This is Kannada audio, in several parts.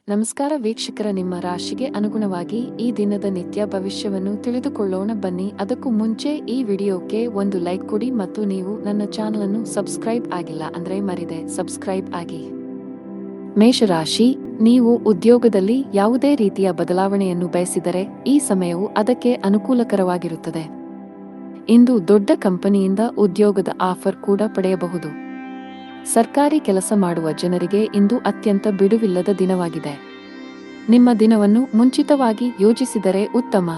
ನಮಸ್ಕಾರ ವೀಕ್ಷಕರ, ನಿಮ್ಮ ರಾಶಿಗೆ ಅನುಗುಣವಾಗಿ ಈ ದಿನದ ನಿತ್ಯ ಭವಿಷ್ಯವನ್ನು ತಿಳಿದುಕೊಳ್ಳೋಣ ಬನ್ನಿ. ಅದಕ್ಕೂ ಮುಂಚೆ ಈ ವಿಡಿಯೋಕ್ಕೆ ಒಂದು ಲೈಕ್ ಕೊಡಿ ಮತ್ತು ನೀವು ನನ್ನ ಚಾನಲ್ ಅನ್ನು ಸಬ್ಸ್ಕ್ರೈಬ್ ಆಗಿಲ್ಲ ಅಂದ್ರೆ ಮರಿದೆ ಸಬ್ಸ್ಕ್ರೈಬ್ ಆಗಿ. ಮೇಷರಾಶಿ, ನೀವು ಉದ್ಯೋಗದಲ್ಲಿ ಯಾವುದೇ ರೀತಿಯ ಬದಲಾವಣೆಯನ್ನು ಬಯಸಿದರೆ ಈ ಸಮಯವು ಅದಕ್ಕೆ ಅನುಕೂಲಕರವಾಗಿರುತ್ತದೆ. ಇಂದು ದೊಡ್ಡ ಕಂಪನಿಯಿಂದ ಉದ್ಯೋಗದ ಆಫರ್ ಕೂಡ ಪಡೆಯಬಹುದು. ಸರ್ಕಾರಿ ಕೆಲಸ ಮಾಡುವ ಜನರಿಗೆ ಇಂದು ಅತ್ಯಂತ ಬಿಡುವಿಲ್ಲದ ದಿನವಾಗಿದೆ. ನಿಮ್ಮ ದಿನವನ್ನು ಮುಂಚಿತವಾಗಿ ಯೋಜಿಸಿದರೆ ಉತ್ತಮ.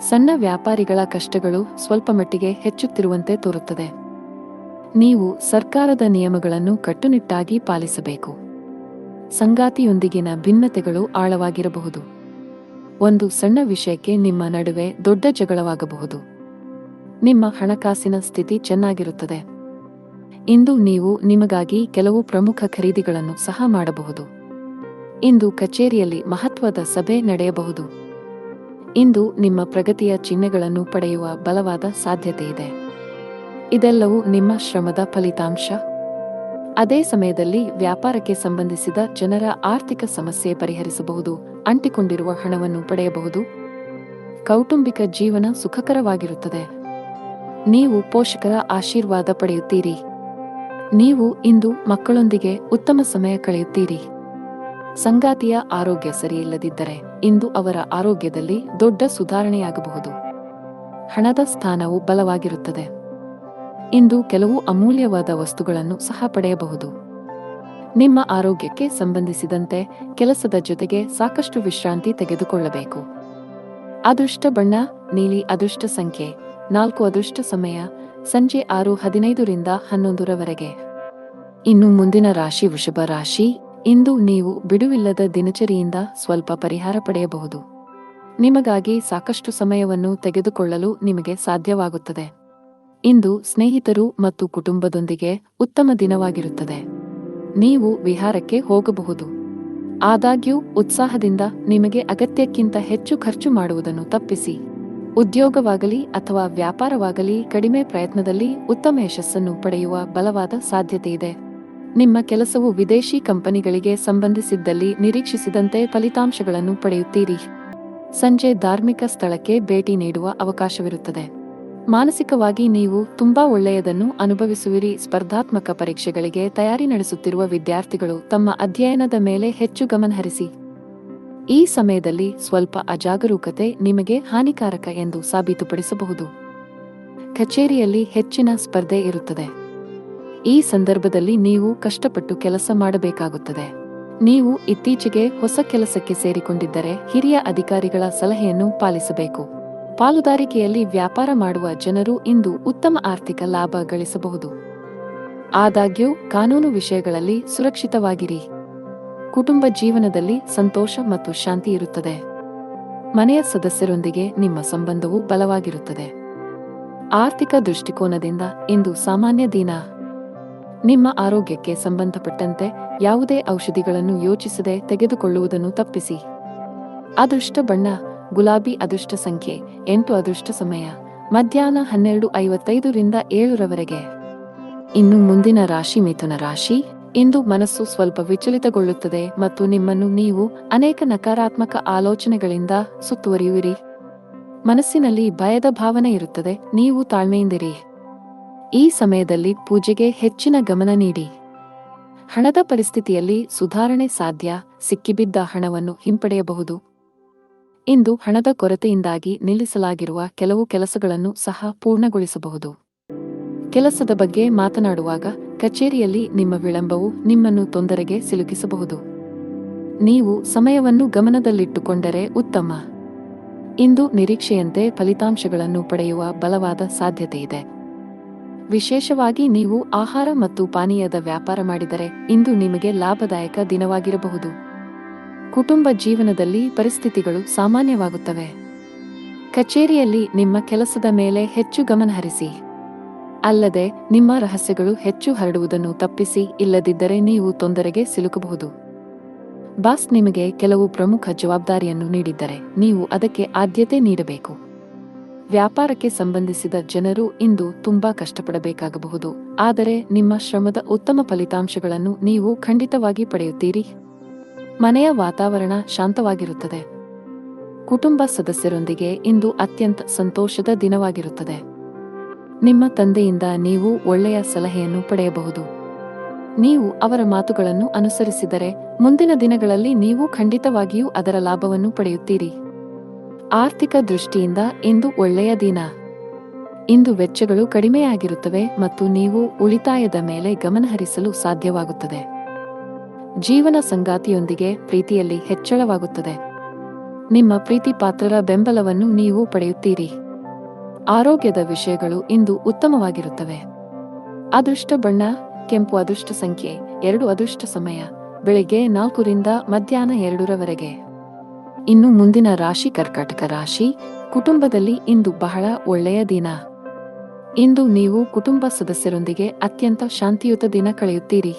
ಸಣ್ಣ ವ್ಯಾಪಾರಿಗಳ ಕಷ್ಟಗಳು ಸ್ವಲ್ಪಮಟ್ಟಿಗೆ ಹೆಚ್ಚುತ್ತಿರುವಂತೆ ತೋರುತ್ತದೆ. ನೀವು ಸರ್ಕಾರದ ನಿಯಮಗಳನ್ನು ಕಟ್ಟುನಿಟ್ಟಾಗಿ ಪಾಲಿಸಬೇಕು. ಸಂಗಾತಿಯೊಂದಿಗಿನ ಭಿನ್ನತೆಗಳು ಆಳವಾಗಿರಬಹುದು. ಒಂದು ಸಣ್ಣ ವಿಷಯಕ್ಕೆ ನಿಮ್ಮ ನಡುವೆ ದೊಡ್ಡ ಜಗಳವಾಗಬಹುದು. ನಿಮ್ಮ ಹಣಕಾಸಿನ ಸ್ಥಿತಿ ಚೆನ್ನಾಗಿರುತ್ತದೆ. ಇಂದು ನೀವು ನಿಮಗಾಗಿ ಕೆಲವು ಪ್ರಮುಖ ಖರೀದಿಗಳನ್ನು ಸಹ ಮಾಡಬಹುದು. ಇಂದು ಕಚೇರಿಯಲ್ಲಿ ಮಹತ್ವದ ಸಭೆ ನಡೆಯಬಹುದು. ಇಂದು ನಿಮ್ಮ ಪ್ರಗತಿಯ ಚಿಹ್ನೆಗಳನ್ನು ಪಡೆಯುವ ಬಲವಾದ ಸಾಧ್ಯತೆಯಿದೆ. ಇದೆಲ್ಲವೂ ನಿಮ್ಮ ಶ್ರಮದ ಫಲಿತಾಂಶ. ಅದೇ ಸಮಯದಲ್ಲಿ ವ್ಯಾಪಾರಕ್ಕೆ ಸಂಬಂಧಿಸಿದ ಜನರ ಆರ್ಥಿಕ ಸಮಸ್ಯೆ ಪರಿಹರಿಸಬಹುದು. ಅಂಟಿಕೊಂಡಿರುವ ಹಣವನ್ನು ಪಡೆಯಬಹುದು. ಕೌಟುಂಬಿಕ ಜೀವನ ಸುಖಕರವಾಗಿರುತ್ತದೆ. ನೀವು ಪೋಷಕರ ಆಶೀರ್ವಾದ ಪಡೆಯುತ್ತೀರಿ. ನೀವು ಇಂದು ಮಕ್ಕಳೊಂದಿಗೆ ಉತ್ತಮ ಸಮಯ ಕಳೆಯುತ್ತೀರಿ. ಸಂಗಾತಿಯ ಆರೋಗ್ಯ ಸರಿಯಿಲ್ಲದಿದ್ದರೆ ಇಂದು ಅವರ ಆರೋಗ್ಯದಲ್ಲಿ ದೊಡ್ಡ ಸುಧಾರಣೆಯಾಗಬಹುದು. ಹಣದ ಸ್ಥಾನವು ಬಲವಾಗಿರುತ್ತದೆ. ಇಂದು ಕೆಲವು ಅಮೂಲ್ಯವಾದ ವಸ್ತುಗಳನ್ನು ಸಹ ಪಡೆಯಬಹುದು. ನಿಮ್ಮ ಆರೋಗ್ಯಕ್ಕೆ ಸಂಬಂಧಿಸಿದಂತೆ ಕೆಲಸದ ಜೊತೆಗೆ ಸಾಕಷ್ಟು ವಿಶ್ರಾಂತಿ ತೆಗೆದುಕೊಳ್ಳಬೇಕು. ಅದೃಷ್ಟ ಬಣ್ಣ ನೀಲಿ. ಅದೃಷ್ಟ ಸಂಖ್ಯೆ 4. ಅದೃಷ್ಟ ಸಮಯ ಸಂಜೆ 6:15 ರಿಂದ 11 ಇನ್ನು ಮುಂದಿನ ರಾಶಿ ವೃಷಭ ರಾಶಿ. ಇಂದು ನೀವು ಬಿಡುವಿಲ್ಲದ ದಿನಚರಿಯಿಂದ ಸ್ವಲ್ಪ ಪರಿಹಾರ ಪಡೆಯಬಹುದು. ನಿಮಗಾಗಿ ಸಾಕಷ್ಟು ಸಮಯವನ್ನು ತೆಗೆದುಕೊಳ್ಳಲು ನಿಮಗೆ ಸಾಧ್ಯವಾಗುತ್ತದೆ. ಇಂದು ಸ್ನೇಹಿತರು ಮತ್ತು ಕುಟುಂಬದೊಂದಿಗೆ ಉತ್ತಮ ದಿನವಾಗಿರುತ್ತದೆ. ನೀವು ವಿಹಾರಕ್ಕೆ ಹೋಗಬಹುದು. ಆದಾಗ್ಯೂ ಉತ್ಸಾಹದಿಂದ ನಿಮಗೆ ಅಗತ್ಯಕ್ಕಿಂತ ಹೆಚ್ಚು ಖರ್ಚು ಮಾಡುವುದನ್ನು ತಪ್ಪಿಸಿ. ಉದ್ಯೋಗವಾಗಲಿ ಅಥವಾ ವ್ಯಾಪಾರವಾಗಲಿ ಕಡಿಮೆ ಪ್ರಯತ್ನದಲ್ಲಿ ಉತ್ತಮ ಯಶಸ್ಸನ್ನು ಪಡೆಯುವ ಬಲವಾದ ಸಾಧ್ಯತೆಯಿದೆ. ನಿಮ್ಮ ಕೆಲಸವು ವಿದೇಶಿ ಕಂಪನಿಗಳಿಗೆ ಸಂಬಂಧಿಸಿದ್ದಲ್ಲಿ ನಿರೀಕ್ಷಿಸಿದಂತೆ ಫಲಿತಾಂಶಗಳನ್ನು ಪಡೆಯುತ್ತೀರಿ. ಸಂಜೆ ಧಾರ್ಮಿಕ ಸ್ಥಳಕ್ಕೆ ಭೇಟಿ ನೀಡುವ ಅವಕಾಶವಿರುತ್ತದೆ. ಮಾನಸಿಕವಾಗಿ ನೀವು ತುಂಬಾ ಒಳ್ಳೆಯದನ್ನು ಅನುಭವಿಸುವಿರಿ. ಸ್ಪರ್ಧಾತ್ಮಕ ಪರೀಕ್ಷೆಗಳಿಗೆ ತಯಾರಿ ನಡೆಸುತ್ತಿರುವ ವಿದ್ಯಾರ್ಥಿಗಳು ತಮ್ಮ ಅಧ್ಯಯನದ ಮೇಲೆ ಹೆಚ್ಚು ಗಮನಹರಿಸಿ. ಈ ಸಮಯದಲ್ಲಿ ಸ್ವಲ್ಪ ಅಜಾಗರೂಕತೆ ನಿಮಗೆ ಹಾನಿಕಾರಕ ಎಂದು ಸಾಬೀತುಪಡಿಸಬಹುದು. ಕಚೇರಿಯಲ್ಲಿ ಹೆಚ್ಚಿನ ಸ್ಪರ್ಧೆ ಇರುತ್ತದೆ. ಈ ಸಂದರ್ಭದಲ್ಲಿ ನೀವು ಕಷ್ಟಪಟ್ಟು ಕೆಲಸ ಮಾಡಬೇಕಾಗುತ್ತದೆ. ನೀವು ಇತ್ತೀಚೆಗೆ ಹೊಸ ಕೆಲಸಕ್ಕೆ ಸೇರಿಕೊಂಡಿದ್ದರೆ ಹಿರಿಯ ಅಧಿಕಾರಿಗಳ ಸಲಹೆಯನ್ನು ಪಾಲಿಸಬೇಕು. ಪಾಲುದಾರಿಕೆಯಲ್ಲಿ ವ್ಯಾಪಾರ ಮಾಡುವ ಜನರು ಇಂದು ಉತ್ತಮ ಆರ್ಥಿಕ ಲಾಭ ಗಳಿಸಬಹುದು. ಆದಾಗ್ಯೂ ಕಾನೂನು ವಿಷಯಗಳಲ್ಲಿ ಸುರಕ್ಷಿತವಾಗಿರಿ. ಕುಟುಂಬ ಜೀವನದಲ್ಲಿ ಸಂತೋಷ ಮತ್ತು ಶಾಂತಿ ಇರುತ್ತದೆ. ಮನೆಯ ಸದಸ್ಯರೊಂದಿಗೆ ನಿಮ್ಮ ಸಂಬಂಧವು ಬಲವಾಗಿರುತ್ತದೆ. ಆರ್ಥಿಕ ದೃಷ್ಟಿಕೋನದಿಂದ ಇಂದು ಸಾಮಾನ್ಯ ದಿನ. ನಿಮ್ಮ ಆರೋಗ್ಯಕ್ಕೆ ಸಂಬಂಧಪಟ್ಟಂತೆ ಯಾವುದೇ ಔಷಧಿಗಳನ್ನು ಯೋಚಿಸದೆ ತೆಗೆದುಕೊಳ್ಳುವುದನ್ನು ತಪ್ಪಿಸಿ. ಅದೃಷ್ಟ ಬಣ್ಣ ಗುಲಾಬಿ. ಅದೃಷ್ಟ ಸಂಖ್ಯೆ 8. ಅದೃಷ್ಟ ಸಮಯ ಮಧ್ಯಾಹ್ನ 12:55 ರಿಂದ 7 ಇನ್ನು ಮುಂದಿನ ರಾಶಿ ಮಿಥುನ ರಾಶಿ. ಇಂದು ಮನಸ್ಸು ಸ್ವಲ್ಪ ವಿಚಲಿತಗೊಳ್ಳುತ್ತದೆ ಮತ್ತು ನಿಮ್ಮನ್ನು ನೀವು ಅನೇಕ ನಕಾರಾತ್ಮಕ ಆಲೋಚನೆಗಳಿಂದ ಸುತ್ತುವರಿಯುವಿರಿ. ಮನಸ್ಸಿನಲ್ಲಿ ಭಯದ ಭಾವನೆ ಇರುತ್ತದೆ. ನೀವು ತಾಳ್ಮೆಯಿಂದಿರಿ. ಈ ಸಮಯದಲ್ಲಿ ಪೂಜೆಗೆ ಹೆಚ್ಚಿನ ಗಮನ ನೀಡಿ. ಹಣದ ಪರಿಸ್ಥಿತಿಯಲ್ಲಿ ಸುಧಾರಣೆ ಸಾಧ್ಯ. ಸಿಕ್ಕಿಬಿದ್ದ ಹಣವನ್ನು ಹಿಂಪಡೆಯಬಹುದು. ಇಂದು ಹಣದ ಕೊರತೆಯಿಂದಾಗಿ ನಿಲ್ಲಿಸಲಾಗಿರುವ ಕೆಲವು ಕೆಲಸಗಳನ್ನು ಸಹ ಪೂರ್ಣಗೊಳಿಸಬಹುದು. ಕೆಲಸದ ಬಗ್ಗೆ ಮಾತನಾಡುವಾಗ ಕಚೇರಿಯಲ್ಲಿ ನಿಮ್ಮ ವಿಳಂಬವು ನಿಮ್ಮನ್ನು ತೊಂದರೆಗೆ ಸಿಲುಕಿಸಬಹುದು. ನೀವು ಸಮಯವನ್ನು ಗಮನದಲ್ಲಿಟ್ಟುಕೊಂಡರೆ ಉತ್ತಮ. ಇಂದು ನಿರೀಕ್ಷೆಯಂತೆ ಫಲಿತಾಂಶಗಳನ್ನು ಪಡೆಯುವ ಬಲವಾದ ಸಾಧ್ಯತೆಯಿದೆ. ವಿಶೇಷವಾಗಿ ನೀವು ಆಹಾರ ಮತ್ತು ಪಾನೀಯದ ವ್ಯಾಪಾರ ಮಾಡಿದರೆ ಇಂದು ನಿಮಗೆ ಲಾಭದಾಯಕ ದಿನವಾಗಿರಬಹುದು. ಕುಟುಂಬ ಜೀವನದಲ್ಲಿ ಪರಿಸ್ಥಿತಿಗಳು ಸಾಮಾನ್ಯವಾಗುತ್ತವೆ. ಕಚೇರಿಯಲ್ಲಿ ನಿಮ್ಮ ಕೆಲಸದ ಮೇಲೆ ಹೆಚ್ಚು ಗಮನಹರಿಸಿ. ಅಲ್ಲದೆ ನಿಮ್ಮ ರಹಸ್ಯಗಳು ಹೆಚ್ಚು ಹರಡುವುದನ್ನು ತಪ್ಪಿಸಿ. ಇಲ್ಲದಿದ್ದರೆ ನೀವು ತೊಂದರೆಗೆ ಸಿಲುಕಬಹುದು. ಬಾಸ್ ನಿಮಗೆ ಕೆಲವು ಪ್ರಮುಖ ಜವಾಬ್ದಾರಿಯನ್ನು ನೀಡಿದ್ದರೆ ನೀವು ಅದಕ್ಕೆ ಆದ್ಯತೆ ನೀಡಬೇಕು. ವ್ಯಾಪಾರಕ್ಕೆ ಸಂಬಂಧಿಸಿದ ಜನರು ಇಂದು ತುಂಬಾ ಕಷ್ಟಪಡಬೇಕಾಗಬಹುದು. ಆದರೆ ನಿಮ್ಮ ಶ್ರಮದ ಉತ್ತಮ ಫಲಿತಾಂಶಗಳನ್ನು ನೀವು ಖಂಡಿತವಾಗಿ ಪಡೆಯುತ್ತೀರಿ. ಮನೆಯ ವಾತಾವರಣ ಶಾಂತವಾಗಿರುತ್ತದೆ. ಕುಟುಂಬ ಸದಸ್ಯರೊಂದಿಗೆ ಇಂದು ಅತ್ಯಂತ ಸಂತೋಷದ ದಿನವಾಗಿರುತ್ತದೆ. ನಿಮ್ಮ ತಂದೆಯಿಂದ ನೀವು ಒಳ್ಳೆಯ ಸಲಹೆಯನ್ನು ಪಡೆಯಬಹುದು. ನೀವು ಅವರ ಮಾತುಗಳನ್ನು ಅನುಸರಿಸಿದರೆ ಮುಂದಿನ ದಿನಗಳಲ್ಲಿ ನೀವು ಖಂಡಿತವಾಗಿಯೂ ಅದರ ಲಾಭವನ್ನು ಪಡೆಯುತ್ತೀರಿ. ಆರ್ಥಿಕ ದೃಷ್ಟಿಯಿಂದ ಇಂದು ಒಳ್ಳೆಯ ದಿನ. ಇಂದು ವೆಚ್ಚಗಳು ಕಡಿಮೆಯಾಗಿರುತ್ತವೆ ಮತ್ತು ನೀವು ಉಳಿತಾಯದ ಮೇಲೆ ಗಮನಹರಿಸಲು ಸಾಧ್ಯವಾಗುತ್ತದೆ. ಜೀವನ ಸಂಗಾತಿಯೊಂದಿಗೆ ಪ್ರೀತಿಯಲ್ಲಿ ಹೆಚ್ಚಳವಾಗುತ್ತದೆ. ನಿಮ್ಮ ಪ್ರೀತಿಪಾತ್ರರ ಬೆಂಬಲವನ್ನು ನೀವು ಪಡೆಯುತ್ತೀರಿ. ಆರೋಗ್ಯದ ವಿಷಯಗಳು ಇಂದು ಉತ್ತಮವಾಗಿರುತ್ತವೆ. ಅದೃಷ್ಟ ಬಣ್ಣ ಕೆಂಪು. ಅದೃಷ್ಟ ಸಂಖ್ಯೆ 2. ಅದೃಷ್ಟ ಸಮಯ ಬೆಳಿಗ್ಗೆ 4 ರಿಂದ ಮಧ್ಯಾಹ್ನ 2 ರವರೆಗೆ. ಇನ್ನು ಮುಂದಿನ ರಾಶಿ ಕರ್ಕಾಟಕ ರಾಶಿ. ಕುಟುಂಬದಲ್ಲಿ ಇಂದು ಬಹಳ ಒಳ್ಳೆಯ ದಿನ. ಇಂದು ನೀವು ಕುಟುಂಬ ಸದಸ್ಯರೊಂದಿಗೆ ಅತ್ಯಂತ ಶಾಂತಿಯುತ ದಿನ ಕಳೆಯುತ್ತೀರಿ.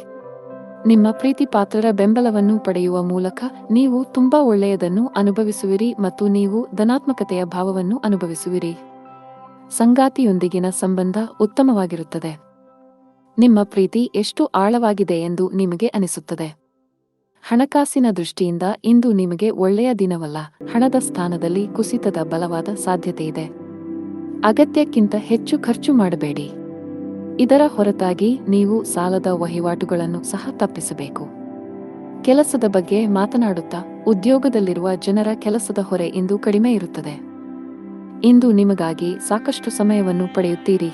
ನಿಮ್ಮ ಪ್ರೀತಿಪಾತ್ರರ ಬೆಂಬಲವನ್ನು ಪಡೆಯುವ ಮೂಲಕ ನೀವು ತುಂಬಾ ಒಳ್ಳೆಯದನ್ನು ಅನುಭವಿಸುವಿರಿ ಮತ್ತು ನೀವು ಧನಾತ್ಮಕತೆಯ ಭಾವವನ್ನು ಅನುಭವಿಸುವಿರಿ. ಸಂಗಾತಿಯೊಂದಿಗಿನ ಸಂಬಂಧ ಉತ್ತಮವಾಗಿರುತ್ತದೆ. ನಿಮ್ಮ ಪ್ರೀತಿ ಎಷ್ಟು ಆಳವಾಗಿದೆ ಎಂದು ನಿಮಗೆ ಅನಿಸುತ್ತದೆ. ಹಣಕಾಸಿನ ದೃಷ್ಟಿಯಿಂದ ಇಂದು ನಿಮಗೆ ಒಳ್ಳೆಯ ದಿನವಲ್ಲ. ಹಣದ ಸ್ಥಾನದಲ್ಲಿ ಕುಸಿತದ ಬಲವಾದ ಸಾಧ್ಯತೆಯಿದೆ. ಅಗತ್ಯಕ್ಕಿಂತ ಹೆಚ್ಚು ಖರ್ಚು ಮಾಡಬೇಡಿ. ಇದರ ಹೊರತಾಗಿ ನೀವು ಸಾಲದ ವಹಿವಾಟುಗಳನ್ನು ಸಹ ತಪ್ಪಿಸಬೇಕು. ಕೆಲಸದ ಬಗ್ಗೆ ಮಾತನಾಡುತ್ತಾ ಉದ್ಯೋಗದಲ್ಲಿರುವ ಜನರ ಕೆಲಸದ ಹೊರೆ ಇಂದು ಕಡಿಮೆ ಇರುತ್ತದೆ. ಇಂದು ನಿಮಗಾಗಿ ಸಾಕಷ್ಟು ಸಮಯವನ್ನು ಪಡೆಯುತ್ತೀರಿ.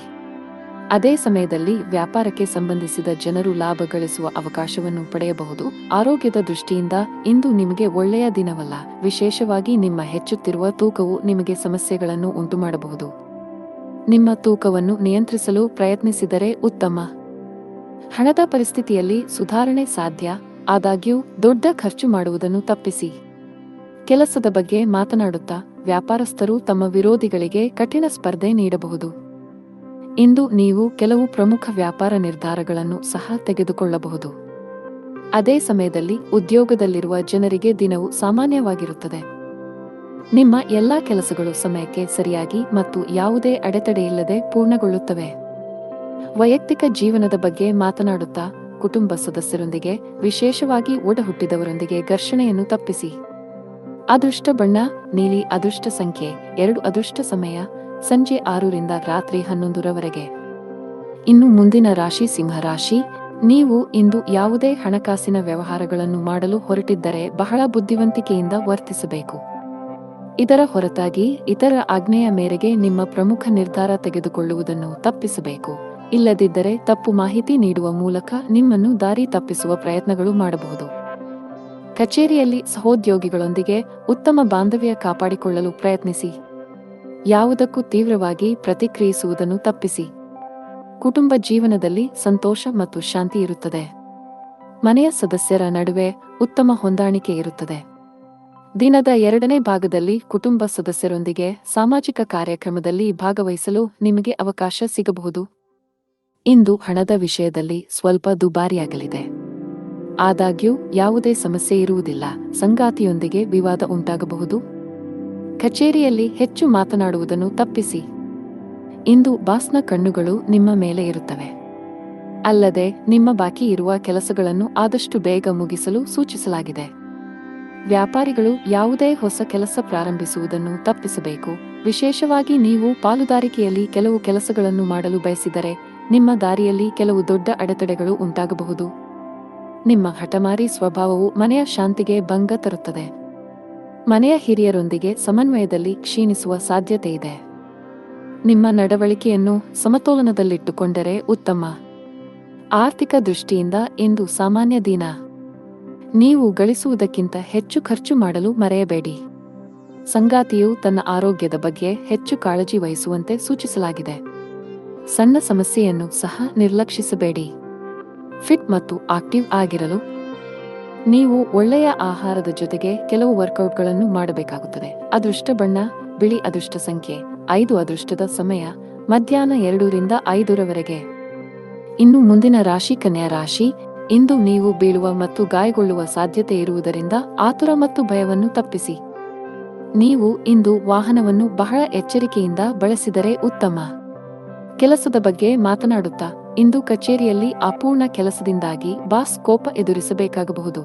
ಅದೇ ಸಮಯದಲ್ಲಿ ವ್ಯಾಪಾರಕ್ಕೆ ಸಂಬಂಧಿಸಿದ ಜನರು ಲಾಭ ಗಳಿಸುವ ಅವಕಾಶವನ್ನು ಪಡೆಯಬಹುದು. ಆರೋಗ್ಯದ ದೃಷ್ಟಿಯಿಂದ ಇಂದು ನಿಮಗೆ ಒಳ್ಳೆಯ ದಿನವಲ್ಲ. ವಿಶೇಷವಾಗಿ ನಿಮ್ಮ ಹೆಚ್ಚುತ್ತಿರುವ ತೂಕವು ನಿಮಗೆ ಸಮಸ್ಯೆಗಳನ್ನು ಉಂಟುಮಾಡಬಹುದು. ನಿಮ್ಮ ತೂಕವನ್ನು ನಿಯಂತ್ರಿಸಲು ಪ್ರಯತ್ನಿಸಿದರೆ ಉತ್ತಮ. ಹಣದ ಪರಿಸ್ಥಿತಿಯಲ್ಲಿ ಸುಧಾರಣೆ ಸಾಧ್ಯ. ಆದಾಗ್ಯೂ ದೊಡ್ಡ ಖರ್ಚು ಮಾಡುವುದನ್ನು ತಪ್ಪಿಸಿ. ಕೆಲಸದ ಬಗ್ಗೆ ಮಾತನಾಡುತ್ತಾ ವ್ಯಾಪಾರಸ್ಥರು ತಮ್ಮ ವಿರೋಧಿಗಳಿಗೆ ಕಠಿಣ ಸ್ಪರ್ಧೆ ನೀಡಬಹುದು. ಇಂದು ನೀವು ಕೆಲವು ಪ್ರಮುಖ ವ್ಯಾಪಾರ ನಿರ್ಧಾರಗಳನ್ನು ಸಹ ತೆಗೆದುಕೊಳ್ಳಬಹುದು. ಅದೇ ಸಮಯದಲ್ಲಿ ಉದ್ಯೋಗದಲ್ಲಿರುವ ಜನರಿಗೆ ದಿನವು ಸಾಮಾನ್ಯವಾಗಿರುತ್ತದೆ. ನಿಮ್ಮ ಎಲ್ಲಾ ಕೆಲಸಗಳು ಸಮಯಕ್ಕೆ ಸರಿಯಾಗಿ ಮತ್ತು ಯಾವುದೇ ಅಡೆತಡೆಯಿಲ್ಲದೆ ಪೂರ್ಣಗೊಳ್ಳುತ್ತವೆ. ವೈಯಕ್ತಿಕ ಜೀವನದ ಬಗ್ಗೆ ಮಾತನಾಡುತ್ತಾ ಕುಟುಂಬ ಸದಸ್ಯರೊಂದಿಗೆ, ವಿಶೇಷವಾಗಿ ಒಡಹುಟ್ಟಿದವರೊಂದಿಗೆ ಘರ್ಷಣೆಯನ್ನು ತಪ್ಪಿಸಿ. ಅದೃಷ್ಟ ಬಣ್ಣ ನೀಲಿ. ಅದೃಷ್ಟ ಸಂಖ್ಯೆ 2. ಅದೃಷ್ಟ ಸಮಯ ಸಂಜೆ 6 ರಿಂದ ರಾತ್ರಿ 11 ರವರೆಗೆ. ಇನ್ನು ಮುಂದಿನ ರಾಶಿ ಸಿಂಹರಾಶಿ. ನೀವು ಇಂದು ಯಾವುದೇ ಹಣಕಾಸಿನ ವ್ಯವಹಾರಗಳನ್ನು ಮಾಡಲು ಹೊರಟಿದ್ದರೆ ಬಹಳ ಬುದ್ಧಿವಂತಿಕೆಯಿಂದ ವರ್ತಿಸಬೇಕು. ಇದರ ಹೊರತಾಗಿ ಇತರ ಆಜ್ಞೆಯ ಮೇರೆಗೆ ನಿಮ್ಮ ಪ್ರಮುಖ ನಿರ್ಧಾರ ತೆಗೆದುಕೊಳ್ಳುವುದನ್ನು ತಪ್ಪಿಸಬೇಕು. ಇಲ್ಲದಿದ್ದರೆ ತಪ್ಪು ಮಾಹಿತಿ ನೀಡುವ ಮೂಲಕ ನಿಮ್ಮನ್ನು ದಾರಿ ತಪ್ಪಿಸುವ ಪ್ರಯತ್ನಗಳು ಮಾಡಬಹುದು. ಕಚೇರಿಯಲ್ಲಿ ಸಹೋದ್ಯೋಗಿಗಳೊಂದಿಗೆ ಉತ್ತಮ ಬಾಂಧವ್ಯ ಕಾಪಾಡಿಕೊಳ್ಳಲು ಪ್ರಯತ್ನಿಸಿ. ಯಾವುದಕ್ಕೂ ತೀವ್ರವಾಗಿ ಪ್ರತಿಕ್ರಿಯಿಸುವುದನ್ನು ತಪ್ಪಿಸಿ. ಕುಟುಂಬ ಜೀವನದಲ್ಲಿ ಸಂತೋಷ ಮತ್ತು ಶಾಂತಿ ಇರುತ್ತದೆ. ಮನೆಯ ಸದಸ್ಯರ ನಡುವೆ ಉತ್ತಮ ಹೊಂದಾಣಿಕೆ ಇರುತ್ತದೆ. ದಿನದ 2ನೇ ಭಾಗದಲ್ಲಿ ಕುಟುಂಬ ಸದಸ್ಯರೊಂದಿಗೆ ಸಾಮಾಜಿಕ ಕಾರ್ಯಕ್ರಮದಲ್ಲಿ ಭಾಗವಹಿಸಲು ನಿಮಗೆ ಅವಕಾಶ ಸಿಗಬಹುದು. ಇಂದು ಹಣದ ವಿಷಯದಲ್ಲಿ ಸ್ವಲ್ಪ ದುಬಾರಿಯಾಗಲಿದೆ. ಆದಾಗ್ಯೂ ಯಾವುದೇ ಸಮಸ್ಯೆ ಇರುವುದಿಲ್ಲ. ಸಂಗಾತಿಯೊಂದಿಗೆ ವಿವಾದ ಉಂಟಾಗಬಹುದು. ಕಚೇರಿಯಲ್ಲಿ ಹೆಚ್ಚು ಮಾತನಾಡುವುದನ್ನು ತಪ್ಪಿಸಿ. ಇಂದು ಬಾಸ್ನ ಕಣ್ಣುಗಳು ನಿಮ್ಮ ಮೇಲೆ ಇರುತ್ತವೆ. ಅಲ್ಲದೆ ನಿಮ್ಮ ಬಾಕಿ ಇರುವ ಕೆಲಸಗಳನ್ನು ಆದಷ್ಟು ಬೇಗ ಮುಗಿಸಲು ಸೂಚಿಸಲಾಗಿದೆ. ವ್ಯಾಪಾರಿಗಳು ಯಾವುದೇ ಹೊಸ ಕೆಲಸ ಪ್ರಾರಂಭಿಸುವುದನ್ನು ತಪ್ಪಿಸಬೇಕು. ವಿಶೇಷವಾಗಿ ನೀವು ಪಾಲುದಾರಿಕೆಯಲ್ಲಿ ಕೆಲವು ಕೆಲಸಗಳನ್ನು ಮಾಡಲು ಬಯಸಿದರೆ ನಿಮ್ಮ ದಾರಿಯಲ್ಲಿ ಕೆಲವು ದೊಡ್ಡ ಅಡೆತಡೆಗಳು ಉಂಟಾಗಬಹುದು. ನಿಮ್ಮ ಹಠಮಾರಿ ಸ್ವಭಾವವು ಮನೆಯ ಶಾಂತಿಗೆ ಭಂಗ ತರುತ್ತದೆ. ಮನೆಯ ಹಿರಿಯರೊಂದಿಗೆ ಸಮನ್ವಯದಲ್ಲಿ ಕ್ಷೀಣಿಸುವ ಸಾಧ್ಯತೆಯಿದೆ. ನಿಮ್ಮ ನಡವಳಿಕೆಯನ್ನು ಸಮತೋಲನದಲ್ಲಿಟ್ಟುಕೊಂಡರೆ ಉತ್ತಮ. ಆರ್ಥಿಕ ದೃಷ್ಟಿಯಿಂದ ಇಂದು ಸಾಮಾನ್ಯ ದಿನ. ನೀವು ಗಳಿಸುವುದಕ್ಕಿಂತ ಹೆಚ್ಚು ಖರ್ಚು ಮಾಡಲು ಮರೆಯಬೇಡಿ. ಸಂಗಾತಿಯು ತನ್ನ ಆರೋಗ್ಯದ ಬಗ್ಗೆ ಹೆಚ್ಚು ಕಾಳಜಿ ವಹಿಸುವಂತೆ ಸೂಚಿಸಲಾಗಿದೆ. ಸಣ್ಣ ಸಮಸ್ಯೆಯನ್ನು ಸಹ ನಿರ್ಲಕ್ಷಿಸಬೇಡಿ. ಫಿಟ್ ಮತ್ತು ಆಕ್ಟಿವ್ ಆಗಿರಲು ನೀವು ಒಳ್ಳೆಯ ಆಹಾರದ ಜೊತೆಗೆ ಕೆಲವು ವರ್ಕೌಟ್ಗಳನ್ನು ಮಾಡಬೇಕಾಗುತ್ತದೆ. ಅದೃಷ್ಟ ಬಣ್ಣ ಬಿಳಿ. ಅದೃಷ್ಟ ಸಂಖ್ಯೆ 5. ಅದೃಷ್ಟದ ಸಮಯ ಮಧ್ಯಾಹ್ನ 2 ರಿಂದ 5 ರವರೆಗೆ. ಇನ್ನು ಮುಂದಿನ ರಾಶಿ ಕನ್ಯಾ ರಾಶಿ. ಇಂದು ನೀವು ಬೀಳುವ ಮತ್ತು ಗಾಯಗೊಳ್ಳುವ ಸಾಧ್ಯತೆ ಇರುವುದರಿಂದ ಆತುರ ಮತ್ತು ಭಯವನ್ನು ತಪ್ಪಿಸಿ. ನೀವು ಇಂದು ವಾಹನವನ್ನು ಬಹಳ ಎಚ್ಚರಿಕೆಯಿಂದ ಬಳಸಿದರೆ ಉತ್ತಮ. ಕೆಲಸದ ಬಗ್ಗೆ ಮಾತನಾಡುತ್ತಾ ಇಂದು ಕಚೇರಿಯಲ್ಲಿ ಅಪೂರ್ಣ ಕೆಲಸದಿಂದಾಗಿ ಬಾಸ್ ಕೋಪ ಎದುರಿಸಬೇಕಾಗಬಹುದು.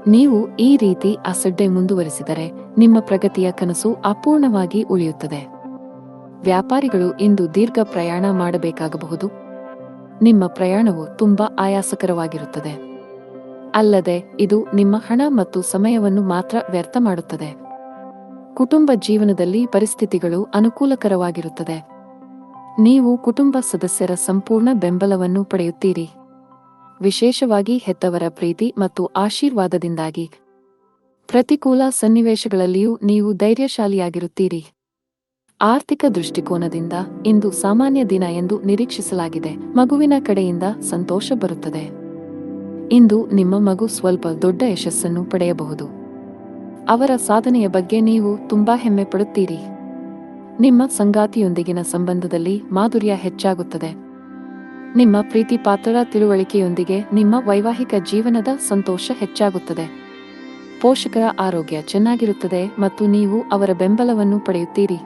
ನೀವು ಈ ರೀತಿ ಅಸಡ್ಡೆ ಮುಂದುವರಿಸಿದರೆ ನಿಮ್ಮ ಪ್ರಗತಿಯ ಕನಸು ಅಪೂರ್ಣವಾಗಿ ಉಳಿಯುತ್ತದೆ. ವ್ಯಾಪಾರಿಗಳು ಇಂದು ದೀರ್ಘ ಪ್ರಯಾಣ ಮಾಡಬೇಕಾಗಬಹುದು. ನಿಮ್ಮ ಪ್ರಯಾಣವು ತುಂಬಾ ಆಯಾಸಕರವಾಗಿರುತ್ತದೆ. ಅಲ್ಲದೆ ಇದು ನಿಮ್ಮ ಹಣ ಮತ್ತು ಸಮಯವನ್ನು ಮಾತ್ರ ವ್ಯರ್ಥ ಮಾಡುತ್ತದೆ. ಕುಟುಂಬ ಜೀವನದಲ್ಲಿ ಪರಿಸ್ಥಿತಿಗಳು ಅನುಕೂಲಕರವಾಗಿರುತ್ತದೆ. ನೀವು ಕುಟುಂಬ ಸದಸ್ಯರ ಸಂಪೂರ್ಣ ಬೆಂಬಲವನ್ನು ಪಡೆಯುತ್ತೀರಿ, ವಿಶೇಷವಾಗಿ ಹೆತ್ತವರ ಪ್ರೀತಿ ಮತ್ತು ಆಶೀರ್ವಾದದಿಂದಾಗಿ. ಪ್ರತಿಕೂಲ ಸನ್ನಿವೇಶಗಳಲ್ಲಿಯೂ ನೀವು ಧೈರ್ಯಶಾಲಿಯಾಗಿರುತ್ತೀರಿ. ಆರ್ಥಿಕ ದೃಷ್ಟಿಕೋನದಿಂದ ಇಂದು ಸಾಮಾನ್ಯ ದಿನ ಎಂದು ನಿರೀಕ್ಷಿಸಲಾಗಿದೆ. ಮಗುವಿನ ಕಡೆಯಿಂದ ಸಂತೋಷ ಬರುತ್ತದೆ. ಇಂದು ನಿಮ್ಮ ಮಗು ಸ್ವಲ್ಪ ದೊಡ್ಡ ಯಶಸ್ಸನ್ನು ಪಡೆಯಬಹುದು. ಅವರ ಸಾಧನೆಯ ಬಗ್ಗೆ ನೀವು ತುಂಬಾ ಹೆಮ್ಮೆ ಪಡುತ್ತೀರಿ. ನಿಮ್ಮ ಸಂಗಾತಿಯೊಂದಿಗಿನ ಸಂಬಂಧದಲ್ಲಿ ಮಾಧುರ್ಯ ಹೆಚ್ಚಾಗುತ್ತದೆ. ನಿಮ್ಮ ಪ್ರೀತಿ ಪಾತ್ರರ ತಿಳುವಳಿಕೆಯೊಂದಿಗೆ ನಿಮ್ಮ ವೈವಾಹಿಕ ಜೀವನದ ಸಂತೋಷ ಹೆಚ್ಚಾಗುತ್ತದೆ. ಪೋಷಕರ ಆರೋಗ್ಯ ಚೆನ್ನಾಗಿರುತ್ತದೆ ಮತ್ತು ನೀವು ಅವರ ಬೆಂಬಲವನ್ನು ಪಡೆಯುತ್ತೀರಿ.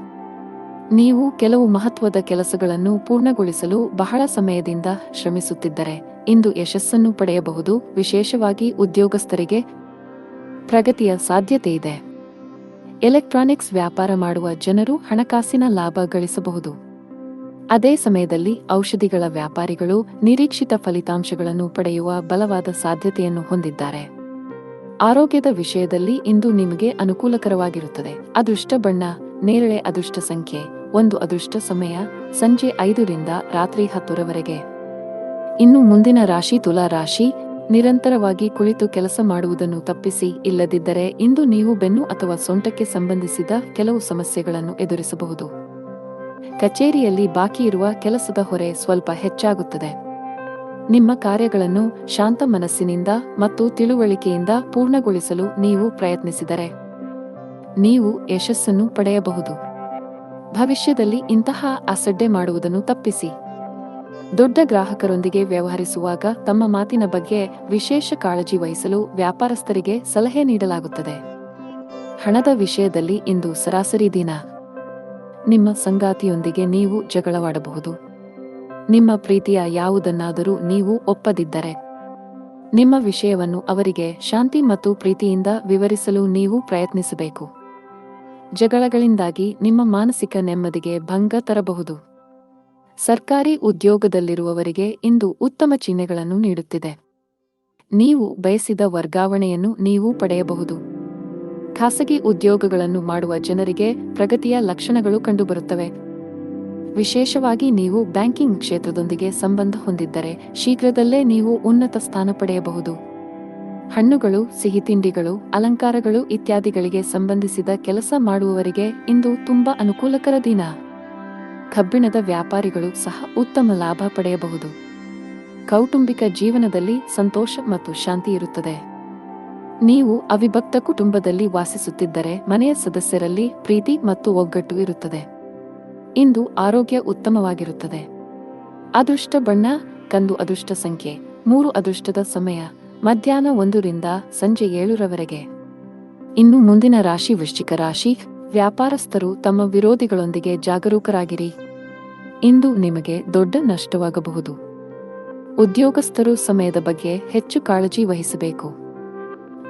ನೀವು ಕೆಲವು ಮಹತ್ವದ ಕೆಲಸಗಳನ್ನು ಪೂರ್ಣಗೊಳಿಸಲು ಬಹಳ ಸಮಯದಿಂದ ಶ್ರಮಿಸುತ್ತಿದ್ದರೆ ಇಂದು ಯಶಸ್ಸನ್ನು ಪಡೆಯಬಹುದು. ವಿಶೇಷವಾಗಿ ಉದ್ಯೋಗಸ್ಥರಿಗೆ ಪ್ರಗತಿಯ ಸಾಧ್ಯತೆಯಿದೆ. ಎಲೆಕ್ಟ್ರಾನಿಕ್ಸ್ ವ್ಯಾಪಾರ ಮಾಡುವ ಜನರು ಹಣಕಾಸಿನ ಲಾಭ ಗಳಿಸಬಹುದು. ಅದೇ ಸಮಯದಲ್ಲಿ ಔಷಧಿಗಳ ವ್ಯಾಪಾರಿಗಳು ನಿರೀಕ್ಷಿತ ಫಲಿತಾಂಶಗಳನ್ನು ಪಡೆಯುವ ಬಲವಾದ ಸಾಧ್ಯತೆಯನ್ನು ಹೊಂದಿದ್ದಾರೆ. ಆರೋಗ್ಯದ ವಿಷಯದಲ್ಲಿ ಇಂದು ನಿಮಗೆ ಅನುಕೂಲಕರವಾಗಿರುತ್ತದೆ. ಅದೃಷ್ಟ ಬಣ್ಣ ನೇರಳೆ. ಅದೃಷ್ಟ ಸಂಖ್ಯೆ 1. ಅದೃಷ್ಟ ಸಮಯ ಸಂಜೆ 5 ರಿಂದ ರಾತ್ರಿ 10 ರವರೆಗೆ. ಇನ್ನು ಮುಂದಿನ ರಾಶಿ ತುಲಾ ರಾಶಿ. ನಿರಂತರವಾಗಿ ಕುಳಿತು ಕೆಲಸ ಮಾಡುವುದನ್ನು ತಪ್ಪಿಸಿ. ಇಲ್ಲದಿದ್ದರೆ ಇಂದು ನೀವು ಬೆನ್ನು ಅಥವಾ ಸೊಂಟಕ್ಕೆ ಸಂಬಂಧಿಸಿದ ಕೆಲವು ಸಮಸ್ಯೆಗಳನ್ನು ಎದುರಿಸಬಹುದು. ಕಚೇರಿಯಲ್ಲಿ ಬಾಕಿಯಿರುವ ಕೆಲಸದ ಹೊರೆ ಸ್ವಲ್ಪ ಹೆಚ್ಚಾಗುತ್ತದೆ. ನಿಮ್ಮ ಕಾರ್ಯಗಳನ್ನು ಶಾಂತ ಮನಸ್ಸಿನಿಂದ ಮತ್ತು ತಿಳುವಳಿಕೆಯಿಂದ ಪೂರ್ಣಗೊಳಿಸಲು ನೀವು ಪ್ರಯತ್ನಿಸಿದರೆ ನೀವು ಯಶಸ್ಸನ್ನು ಪಡೆಯಬಹುದು. ಭವಿಷ್ಯದಲ್ಲಿ ಇಂತಹ ಅಸಡ್ಡೆ ಮಾಡುವುದನ್ನು ತಪ್ಪಿಸಿ. ದೊಡ್ಡ ಗ್ರಾಹಕರೊಂದಿಗೆ ವ್ಯವಹರಿಸುವಾಗ ತಮ್ಮ ಮಾತಿನ ಬಗ್ಗೆ ವಿಶೇಷ ಕಾಳಜಿ ವಹಿಸಲು ವ್ಯಾಪಾರಸ್ಥರಿಗೆ ಸಲಹೆ ನೀಡಲಾಗುತ್ತದೆ. ಹಣದ ವಿಷಯದಲ್ಲಿ ಇಂದು ಸರಾಸರಿ ದಿನ. ನಿಮ್ಮ ಸಂಗಾತಿಯೊಂದಿಗೆ ನೀವು ಜಗಳವಾಡಬಹುದು. ನಿಮ್ಮ ಪ್ರೀತಿಯ ಯಾವುದನ್ನಾದರೂ ನೀವು ಒಪ್ಪದಿದ್ದರೆ ನಿಮ್ಮ ವಿಷಯವನ್ನು ಅವರಿಗೆ ಶಾಂತಿ ಮತ್ತು ಪ್ರೀತಿಯಿಂದ ವಿವರಿಸಲು ನೀವು ಪ್ರಯತ್ನಿಸಬೇಕು. ಜಗಳಗಳಿಂದಾಗಿ ನಿಮ್ಮ ಮಾನಸಿಕ ನೆಮ್ಮದಿಗೆ ಭಂಗ ತರಬಹುದು. ಸರ್ಕಾರಿ ಉದ್ಯೋಗದಲ್ಲಿರುವವರಿಗೆ ಇಂದು ಉತ್ತಮ ಚಿಹ್ನೆಗಳನ್ನು ನೀಡುತ್ತಿದೆ. ನೀವು ಬಯಸಿದ ವರ್ಗಾವಣೆಯನ್ನು ನೀವು ಪಡೆಯಬಹುದು. ಖಾಸಗಿ ಉದ್ಯೋಗಗಳನ್ನು ಮಾಡುವ ಜನರಿಗೆ ಪ್ರಗತಿಯ ಲಕ್ಷಣಗಳು ಕಂಡುಬರುತ್ತವೆ. ವಿಶೇಷವಾಗಿ ನೀವು ಬ್ಯಾಂಕಿಂಗ್ ಕ್ಷೇತ್ರದೊಂದಿಗೆ ಸಂಬಂಧ ಹೊಂದಿದ್ದರೆ ಶೀಘ್ರದಲ್ಲೇ ನೀವು ಉನ್ನತ ಸ್ಥಾನ ಪಡೆಯಬಹುದು. ಹಣ್ಣುಗಳು, ಸಿಹಿತಿಂಡಿಗಳು, ಅಲಂಕಾರಗಳು ಇತ್ಯಾದಿಗಳಿಗೆ ಸಂಬಂಧಿಸಿದ ಕೆಲಸ ಮಾಡುವವರಿಗೆ ಇಂದು ತುಂಬಾ ಅನುಕೂಲಕರ ದಿನ. ಕಬ್ಬಿಣದ ವ್ಯಾಪಾರಿಗಳು ಸಹ ಉತ್ತಮ ಲಾಭ ಪಡೆಯಬಹುದು. ಕೌಟುಂಬಿಕ ಜೀವನದಲ್ಲಿ ಸಂತೋಷ ಮತ್ತು ಶಾಂತಿ ಇರುತ್ತದೆ. ನೀವು ಅವಿಭಕ್ತ ಕುಟುಂಬದಲ್ಲಿ ವಾಸಿಸುತ್ತಿದ್ದರೆ ಮನೆಯ ಸದಸ್ಯರಲ್ಲಿ ಪ್ರೀತಿ ಮತ್ತು ಒಗ್ಗಟ್ಟು ಇರುತ್ತದೆ. ಇಂದು ಆರೋಗ್ಯ ಉತ್ತಮವಾಗಿರುತ್ತದೆ. ಅದೃಷ್ಟ ಬಣ್ಣ ಕಂದು. ಅದೃಷ್ಟ ಸಂಖ್ಯೆ 3. ಅದೃಷ್ಟದ ಸಮಯ ಮಧ್ಯಾಹ್ನ 1 ರಿಂದ ಸಂಜೆ 7 ರವರೆಗೆ. ಇನ್ನು ಮುಂದಿನ ರಾಶಿ ವೃಶ್ಚಿಕ ರಾಶಿ. ವ್ಯಾಪಾರಸ್ಥರು ತಮ್ಮ ವಿರೋಧಿಗಳೊಂದಿಗೆ ಜಾಗರೂಕರಾಗಿರಿ. ಇಂದು ನಿಮಗೆ ದೊಡ್ಡ ನಷ್ಟವಾಗಬಹುದು. ಉದ್ಯೋಗಸ್ಥರು ಸಮಯದ ಬಗ್ಗೆ ಹೆಚ್ಚು ಕಾಳಜಿ ವಹಿಸಬೇಕು.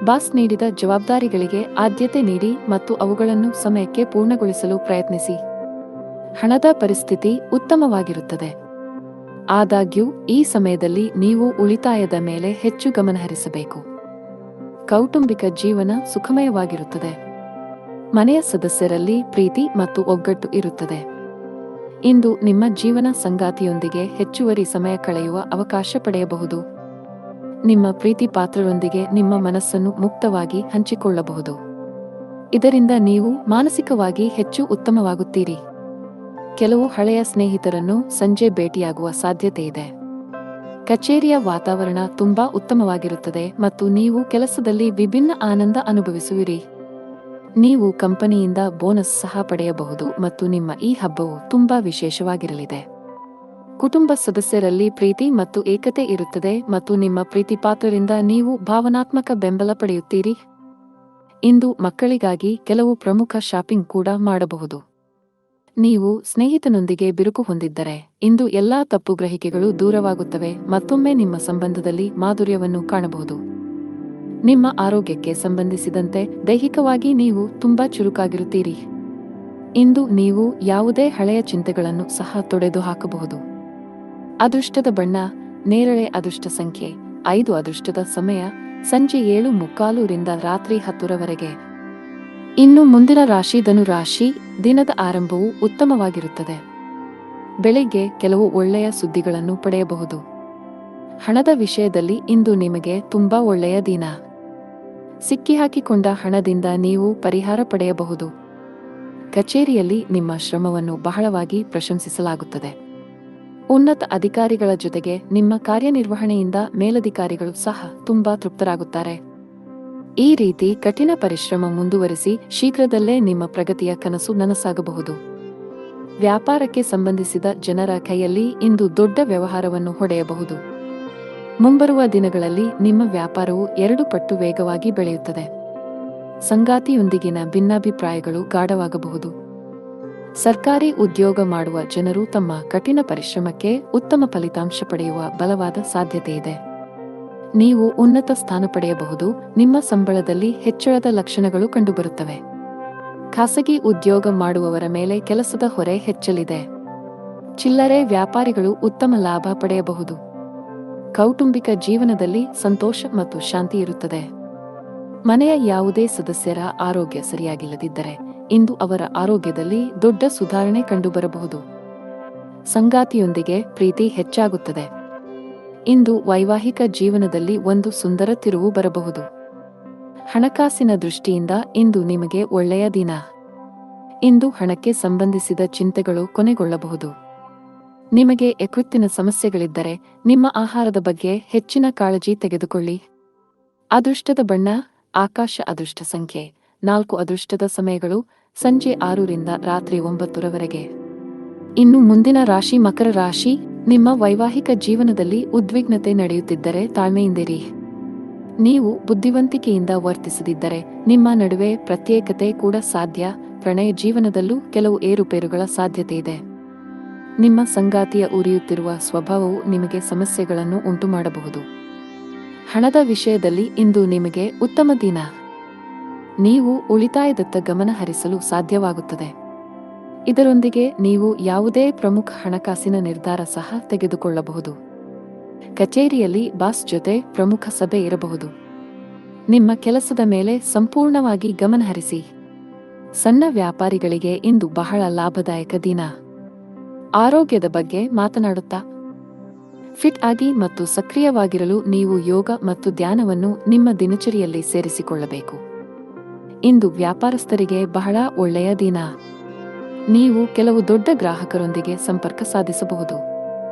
ಬಾಸ್ ನೀಡಿದ ಜವಾಬ್ದಾರಿಗಳಿಗೆ ಆದ್ಯತೆ ನೀಡಿ ಮತ್ತು ಅವುಗಳನ್ನು ಸಮಯಕ್ಕೆ ಪೂರ್ಣಗೊಳಿಸಲು ಪ್ರಯತ್ನಿಸಿ. ಹಣದ ಪರಿಸ್ಥಿತಿ ಉತ್ತಮವಾಗಿರುತ್ತದೆ. ಆದಾಗ್ಯೂ ಈ ಸಮಯದಲ್ಲಿ ನೀವು ಉಳಿತಾಯದ ಮೇಲೆ ಹೆಚ್ಚು ಗಮನಹರಿಸಬೇಕು. ಕೌಟುಂಬಿಕ ಜೀವನ ಸುಖಮಯವಾಗಿರುತ್ತದೆ. ಮನೆಯ ಸದಸ್ಯರಲ್ಲಿ ಪ್ರೀತಿ ಮತ್ತು ಒಗ್ಗಟ್ಟು ಇರುತ್ತದೆ. ಇಂದು ನಿಮ್ಮ ಜೀವನ ಸಂಗಾತಿಯೊಂದಿಗೆ ಹೆಚ್ಚುವರಿ ಸಮಯ ಕಳೆಯುವ ಅವಕಾಶ ಪಡೆಯಬಹುದು. ನಿಮ್ಮ ಪ್ರೀತಿ ಪಾತ್ರರೊಂದಿಗೆ ನಿಮ್ಮ ಮನಸ್ಸನ್ನು ಮುಕ್ತವಾಗಿ ಹಂಚಿಕೊಳ್ಳಬಹುದು. ಇದರಿಂದ ನೀವು ಮಾನಸಿಕವಾಗಿ ಹೆಚ್ಚು ಉತ್ತಮವಾಗುತ್ತೀರಿ. ಕೆಲವು ಹಳೆಯ ಸ್ನೇಹಿತರನ್ನು ಸಂಜೆ ಭೇಟಿಯಾಗುವ ಸಾಧ್ಯತೆಯಿದೆ. ಕಚೇರಿಯ ವಾತಾವರಣ ತುಂಬಾ ಉತ್ತಮವಾಗಿರುತ್ತದೆ ಮತ್ತು ನೀವು ಕೆಲಸದಲ್ಲಿ ವಿಭಿನ್ನ ಆನಂದ ಅನುಭವಿಸುವಿರಿ. ನೀವು ಕಂಪನಿಯಿಂದ ಬೋನಸ್ ಸಹ ಪಡೆಯಬಹುದು ಮತ್ತು ನಿಮ್ಮ ಈ ಹಬ್ಬವು ತುಂಬಾ ವಿಶೇಷವಾಗಿರಲಿದೆ. ಕುಟುಂಬ ಸದಸ್ಯರಲ್ಲಿ ಪ್ರೀತಿ ಮತ್ತು ಏಕತೆ ಇರುತ್ತದೆ ಮತ್ತು ನಿಮ್ಮ ಪ್ರೀತಿಪಾತ್ರರಿಂದ ನೀವು ಭಾವನಾತ್ಮಕ ಬೆಂಬಲ ಪಡೆಯುತ್ತೀರಿ. ಇಂದು ಮಕ್ಕಳಿಗಾಗಿ ಕೆಲವು ಪ್ರಮುಖ ಶಾಪಿಂಗ್ ಕೂಡ ಮಾಡಬಹುದು. ನೀವು ಸ್ನೇಹಿತನೊಂದಿಗೆ ಬಿರುಕು ಹೊಂದಿದ್ದರೆ ಇಂದು ಎಲ್ಲಾ ತಪ್ಪು ಗ್ರಹಿಕೆಗಳು ದೂರವಾಗುತ್ತವೆ. ಮತ್ತೊಮ್ಮೆ ನಿಮ್ಮ ಸಂಬಂಧದಲ್ಲಿ ಮಾಧುರ್ಯವನ್ನು ಕಾಣಬಹುದು. ನಿಮ್ಮ ಆರೋಗ್ಯಕ್ಕೆ ಸಂಬಂಧಿಸಿದಂತೆ ದೈಹಿಕವಾಗಿ ನೀವು ತುಂಬಾ ಚುರುಕಾಗಿರುತ್ತೀರಿ. ಇಂದು ನೀವು ಯಾವುದೇ ಹಳೆಯ ಚಿಂತೆಗಳನ್ನು ಸಹ ತೊಡೆದು ಹಾಕಬಹುದು. ಅದೃಷ್ಟದ ಬಣ್ಣ ನೇರಳೆ. ಅದೃಷ್ಟ ಸಂಖ್ಯೆ 5. ಅದೃಷ್ಟದ ಸಮಯ ಸಂಜೆ 7:45 ರಿಂದ ರಾತ್ರಿ 10 ಇನ್ನು ಮುಂದಿನ ರಾಶಿ ಧನು ರಾಶಿ. ದಿನದ ಆರಂಭವು ಉತ್ತಮವಾಗಿರುತ್ತದೆ. ಬೆಳಿಗ್ಗೆ ಕೆಲವು ಒಳ್ಳೆಯ ಸುದ್ದಿಗಳನ್ನು ಪಡೆಯಬಹುದು. ಹಣದ ವಿಷಯದಲ್ಲಿ ಇಂದು ನಿಮಗೆ ತುಂಬಾ ಒಳ್ಳೆಯ ದಿನ. ಸಿಕ್ಕಿಹಾಕಿಕೊಂಡ ಹಣದಿಂದ ನೀವು ಪರಿಹಾರ ಪಡೆಯಬಹುದು. ಕಚೇರಿಯಲ್ಲಿ ನಿಮ್ಮ ಶ್ರಮವನ್ನು ಬಹಳವಾಗಿ ಪ್ರಶಂಸಿಸಲಾಗುತ್ತದೆ. ಉನ್ನತ ಅಧಿಕಾರಿಗಳ ಜೊತೆಗೆ ನಿಮ್ಮ ಕಾರ್ಯನಿರ್ವಹಣೆಯಿಂದ ಮೇಲಧಿಕಾರಿಗಳು ಸಹ ತುಂಬಾ ತೃಪ್ತರಾಗುತ್ತಾರೆ. ಈ ರೀತಿ ಕಠಿಣ ಪರಿಶ್ರಮ ಮುಂದುವರಿಸಿ ಶೀಘ್ರದಲ್ಲೇ ನಿಮ್ಮ ಪ್ರಗತಿಯ ಕನಸು ನನಸಾಗಬಹುದು. ವ್ಯಾಪಾರಕ್ಕೆ ಸಂಬಂಧಿಸಿದ ಜನರ ಕೈಯಲ್ಲಿ ಇಂದು ದೊಡ್ಡ ವ್ಯವಹಾರವನ್ನು ಹೊಡೆಯಬಹುದು. ಮುಂಬರುವ ದಿನಗಳಲ್ಲಿ ನಿಮ್ಮ ವ್ಯಾಪಾರವು 2 ಪಟ್ಟು ವೇಗವಾಗಿ ಬೆಳೆಯುತ್ತದೆ. ಸಂಗಾತಿಯೊಂದಿಗಿನ ಭಿನ್ನಾಭಿಪ್ರಾಯಗಳು ಗಾಢವಾಗಬಹುದು. ಸರ್ಕಾರಿ ಉದ್ಯೋಗ ಮಾಡುವ ಜನರು ತಮ್ಮ ಕಠಿಣ ಪರಿಶ್ರಮಕ್ಕೆ ಉತ್ತಮ ಫಲಿತಾಂಶ ಪಡೆಯುವ ಬಲವಾದ ಸಾಧ್ಯತೆಯಿದೆ. ನೀವು ಉನ್ನತ ಸ್ಥಾನ ಪಡೆಯಬಹುದು. ನಿಮ್ಮ ಸಂಬಳದಲ್ಲಿ ಹೆಚ್ಚಳದ ಲಕ್ಷಣಗಳು ಕಂಡುಬರುತ್ತವೆ. ಖಾಸಗಿ ಉದ್ಯೋಗ ಮಾಡುವವರ ಮೇಲೆ ಕೆಲಸದ ಹೊರೆ ಹೆಚ್ಚಲಿದೆ. ಚಿಲ್ಲರೆ ವ್ಯಾಪಾರಿಗಳು ಉತ್ತಮ ಲಾಭ ಪಡೆಯಬಹುದು. ಕೌಟುಂಬಿಕ ಜೀವನದಲ್ಲಿ ಸಂತೋಷ ಮತ್ತು ಶಾಂತಿ ಇರುತ್ತದೆ. ಮನೆಯ ಯಾವುದೇ ಸದಸ್ಯರ ಆರೋಗ್ಯ ಸರಿಯಾಗಿಲ್ಲದಿದ್ದರೆ ಇಂದು ಅವರ ಆರೋಗ್ಯದಲ್ಲಿ ದೊಡ್ಡ ಸುಧಾರಣೆ ಕಂಡುಬರಬಹುದು. ಸಂಗಾತಿಯೊಂದಿಗೆ ಪ್ರೀತಿ ಹೆಚ್ಚಾಗುತ್ತದೆ. ಇಂದು ವೈವಾಹಿಕ ಜೀವನದಲ್ಲಿ ಒಂದು ಸುಂದರ ತಿರುವು ಬರಬಹುದು. ಹಣಕಾಸಿನ ದೃಷ್ಟಿಯಿಂದ ಇಂದು ನಿಮಗೆ ಒಳ್ಳೆಯ ದಿನ. ಇಂದು ಹಣಕ್ಕೆ ಸಂಬಂಧಿಸಿದ ಚಿಂತೆಗಳು ಕೊನೆಗೊಳ್ಳಬಹುದು. ನಿಮಗೆ ಯಕೃತ್ತಿನ ಸಮಸ್ಯೆಗಳಿದ್ದರೆ ನಿಮ್ಮ ಆಹಾರದ ಬಗ್ಗೆ ಹೆಚ್ಚಿನ ಕಾಳಜಿ ತೆಗೆದುಕೊಳ್ಳಿ. ಅದೃಷ್ಟದ ಬಣ್ಣ ಆಕಾಶ. ಅದೃಷ್ಟ ಸಂಖ್ಯೆ 4. ಅದೃಷ್ಟದ ಸಮಯಗಳು ಸಂಜೆ 6 ರಿಂದ ರಾತ್ರಿ 9 ಇನ್ನು ಮುಂದಿನ ರಾಶಿ ಮಕರ ರಾಶಿ. ನಿಮ್ಮ ವೈವಾಹಿಕ ಜೀವನದಲ್ಲಿ ಉದ್ವಿಗ್ನತೆ ನಡೆಯುತ್ತಿದ್ದರೆ ತಾಳ್ಮೆಯಿಂದಿರಿ. ನೀವು ಬುದ್ಧಿವಂತಿಕೆಯಿಂದ ವರ್ತಿಸದಿದ್ದರೆ ನಿಮ್ಮ ನಡುವೆ ಪ್ರತ್ಯೇಕತೆ ಕೂಡ ಸಾಧ್ಯ. ಪ್ರಣಯ ಜೀವನದಲ್ಲೂ ಕೆಲವು ಏರುಪೇರುಗಳ ಸಾಧ್ಯತೆಯಿದೆ. ನಿಮ್ಮ ಸಂಗಾತಿಯ ಉರಿಯುತ್ತಿರುವ ಸ್ವಭಾವವು ನಿಮಗೆ ಸಮಸ್ಯೆಗಳನ್ನು ಉಂಟುಮಾಡಬಹುದು. ಹಣದ ವಿಷಯದಲ್ಲಿ ಇಂದು ನಿಮಗೆ ಉತ್ತಮ ದಿನ. ನೀವು ಉಳಿತಾಯದತ್ತ ಗಮನ ಹರಿಸಲು ಸಾಧ್ಯವಾಗುತ್ತದೆ. ಇದರೊಂದಿಗೆ ನೀವು ಯಾವುದೇ ಪ್ರಮುಖ ಹಣಕಾಸಿನ ನಿರ್ಧಾರ ಸಹ ತೆಗೆದುಕೊಳ್ಳಬಹುದು. ಕಚೇರಿಯಲ್ಲಿ ಬಾಸ್ ಜೊತೆ ಪ್ರಮುಖ ಸಭೆ ಇರಬಹುದು. ನಿಮ್ಮ ಕೆಲಸದ ಮೇಲೆ ಸಂಪೂರ್ಣವಾಗಿ ಗಮನಹರಿಸಿ. ಸಣ್ಣ ವ್ಯಾಪಾರಿಗಳಿಗೆ ಇಂದು ಬಹಳ ಲಾಭದಾಯಕ ದಿನ. ಆರೋಗ್ಯದ ಬಗ್ಗೆ ಮಾತನಾಡುತ್ತಾ ಫಿಟ್ ಆಗಿ ಮತ್ತು ಸಕ್ರಿಯವಾಗಿರಲು ನೀವು ಯೋಗ ಮತ್ತು ಧ್ಯಾನವನ್ನು ನಿಮ್ಮ ದಿನಚರಿಯಲ್ಲಿ ಸೇರಿಸಿಕೊಳ್ಳಬೇಕು. ಇಂದು ವ್ಯಾಪಾರಸ್ಥರಿಗೆ ಬಹಳ ಒಳ್ಳೆಯ ದಿನ. ನೀವು ಕೆಲವು ದೊಡ್ಡ ಗ್ರಾಹಕರೊಂದಿಗೆ ಸಂಪರ್ಕ ಸಾಧಿಸಬಹುದು.